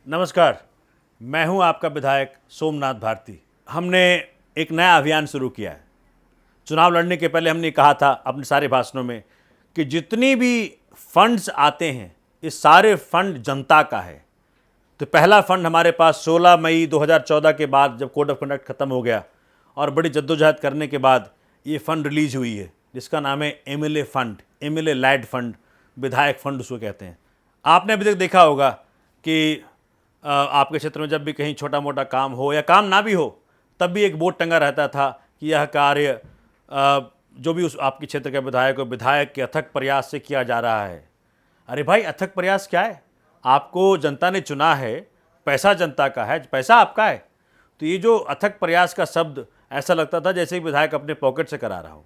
नमस्कार, मैं हूं आपका विधायक सोमनाथ भारती। हमने एक नया अभियान शुरू किया है। चुनाव लड़ने के पहले हमने कहा था अपने सारे भाषणों में कि जितनी भी फंड्स आते हैं ये सारे फंड जनता का है। तो पहला फंड हमारे पास 16 मई 2014 के बाद जब कोड ऑफ कंडक्ट ख़त्म हो गया और बड़ी जद्दोजहद करने के बाद ये फ़ंड रिलीज हुई है, जिसका नाम है MLA fund, MLA LAD fund, विधायक फंड उसको कहते हैं। आपने अभी तक देखा होगा कि आपके क्षेत्र में जब भी कहीं छोटा मोटा काम हो या काम ना भी हो, तब भी एक बोर्ड टंगा रहता था कि यह कार्य जो भी उस आपके क्षेत्र के विधायक हो, विधायक के अथक प्रयास से किया जा रहा है। अरे भाई, अथक प्रयास क्या है? आपको जनता ने चुना है, पैसा जनता का है, पैसा आपका है। तो ये जो अथक प्रयास का शब्द ऐसा लगता था जैसे विधायक अपने पॉकेट से करा रहा हो।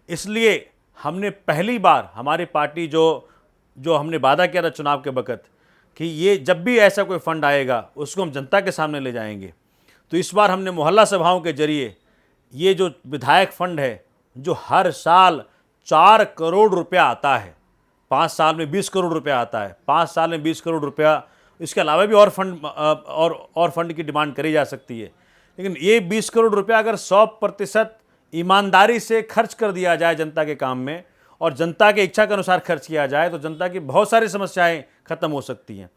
इसलिए हमने पहली बार हमारी पार्टी जो हमने वादा किया था चुनाव के वक़्त कि ये जब भी ऐसा कोई फंड आएगा उसको हम जनता के सामने ले जाएंगे। तो इस बार हमने मोहल्ला सभाओं के जरिए ये जो विधायक फंड है, जो हर साल 4 करोड़ रुपया आता है, 5 साल में 20 करोड़ रुपया आता है, 5 साल में 20 करोड़ रुपया, इसके अलावा भी और फंड और फंड की डिमांड करी जा सकती है। लेकिन ये 20 करोड़ रुपया अगर 100% ईमानदारी से खर्च कर दिया जाए जनता के काम में और जनता के इच्छा के अनुसार खर्च किया जाए तो जनता की बहुत सारी समस्याएं खत्म हो सकती हैं।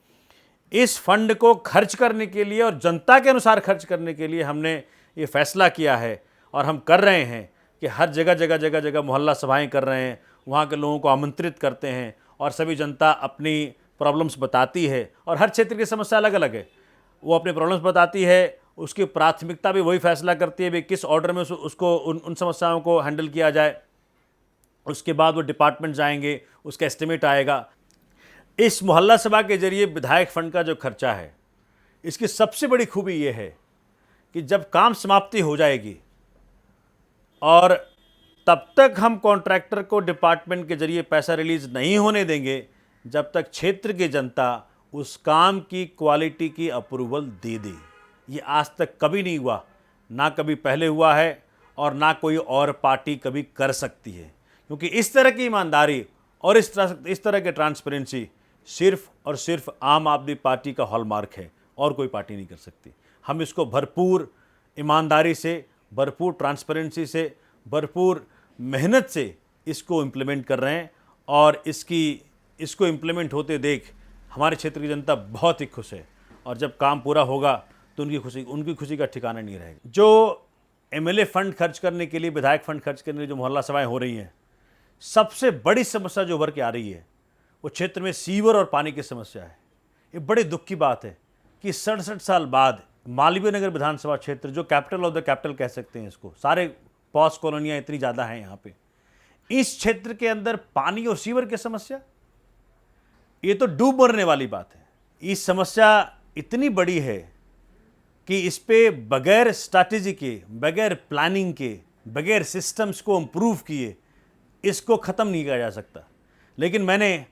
इस फंड को खर्च करने के लिए और जनता के अनुसार खर्च करने के लिए हमने ये फैसला किया है और हम कर रहे हैं कि हर जगह मोहल्ला सभाएं कर रहे हैं, वहाँ के लोगों को आमंत्रित करते हैं और सभी जनता अपनी प्रॉब्लम्स बताती है और हर क्षेत्र की समस्या अलग अलग है। वो अपनी प्रॉब्लम्स बताती है, उसकी प्राथमिकता भी वही फैसला करती है भी किस ऑर्डर में उसको उन समस्याओं को हैंडल किया जाए। उसके बाद वो डिपार्टमेंट जाएंगे, उसका एस्टिमेट आएगा। इस मोहल्ला सभा के जरिए विधायक फंड का जो खर्चा है, इसकी सबसे बड़ी खूबी ये है कि जब काम समाप्ति हो जाएगी और तब तक हम कॉन्ट्रैक्टर को डिपार्टमेंट के जरिए पैसा रिलीज नहीं होने देंगे जब तक क्षेत्र की जनता उस काम की क्वालिटी की अप्रूवल दे दे। ये आज तक कभी नहीं हुआ, ना कभी पहले हुआ है और ना कोई और पार्टी कभी कर सकती है, क्योंकि इस तरह की ईमानदारी और इस तरह की ट्रांसपेरेंसी सिर्फ और सिर्फ आम आदमी पार्टी का हॉलमार्क है और कोई पार्टी नहीं कर सकती। हम इसको भरपूर ईमानदारी से, भरपूर ट्रांसपेरेंसी से, भरपूर मेहनत से इसको इम्प्लीमेंट कर रहे हैं और इसको इम्प्लीमेंट होते देख हमारे क्षेत्र की जनता बहुत ही खुश है और जब काम पूरा होगा तो उनकी खुशी का ठिकाना नहीं रहेगा। जो एमएलए फंड खर्च करने के लिए, विधायक फंड खर्च करने के लिए जो मोहल्ला सभाएं हो रही हैं, सबसे बड़ी समस्या जो उभर के आ रही है वो क्षेत्र में सीवर और पानी की समस्या है। ये बड़े दुख की बात है कि 67 साल बाद मालवीय नगर विधानसभा क्षेत्र, जो कैपिटल ऑफ द कैपिटल कह सकते हैं इसको, सारे पॉश कॉलोनियाँ इतनी ज़्यादा हैं यहाँ पे, इस क्षेत्र के अंदर पानी और सीवर की समस्या, ये तो डूब मरने वाली बात है। इस समस्या इतनी बड़ी है कि इस पे बगैर स्ट्रैटेजी के, बगैर प्लानिंग के, बगैर सिस्टम्स को इम्प्रूव किए इसको ख़त्म नहीं किया जा सकता। लेकिन मैंने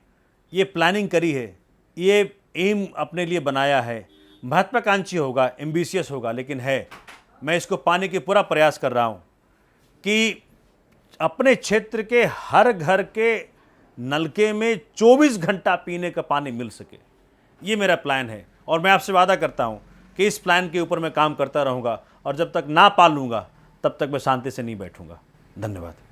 ये प्लानिंग करी है, ये एम अपने लिए बनाया है, महत्वाकांक्षी होगा, एम्बिशियस होगा, लेकिन है, मैं इसको पाने की पूरा प्रयास कर रहा हूँ कि अपने क्षेत्र के हर घर के नलके में 24 घंटा पीने का पानी मिल सके। ये मेरा प्लान है और मैं आपसे वादा करता हूँ कि इस प्लान के ऊपर मैं काम करता रहूँगा और जब तक ना पालूँगा तब तक मैं शांति से नहीं बैठूँगा। धन्यवाद।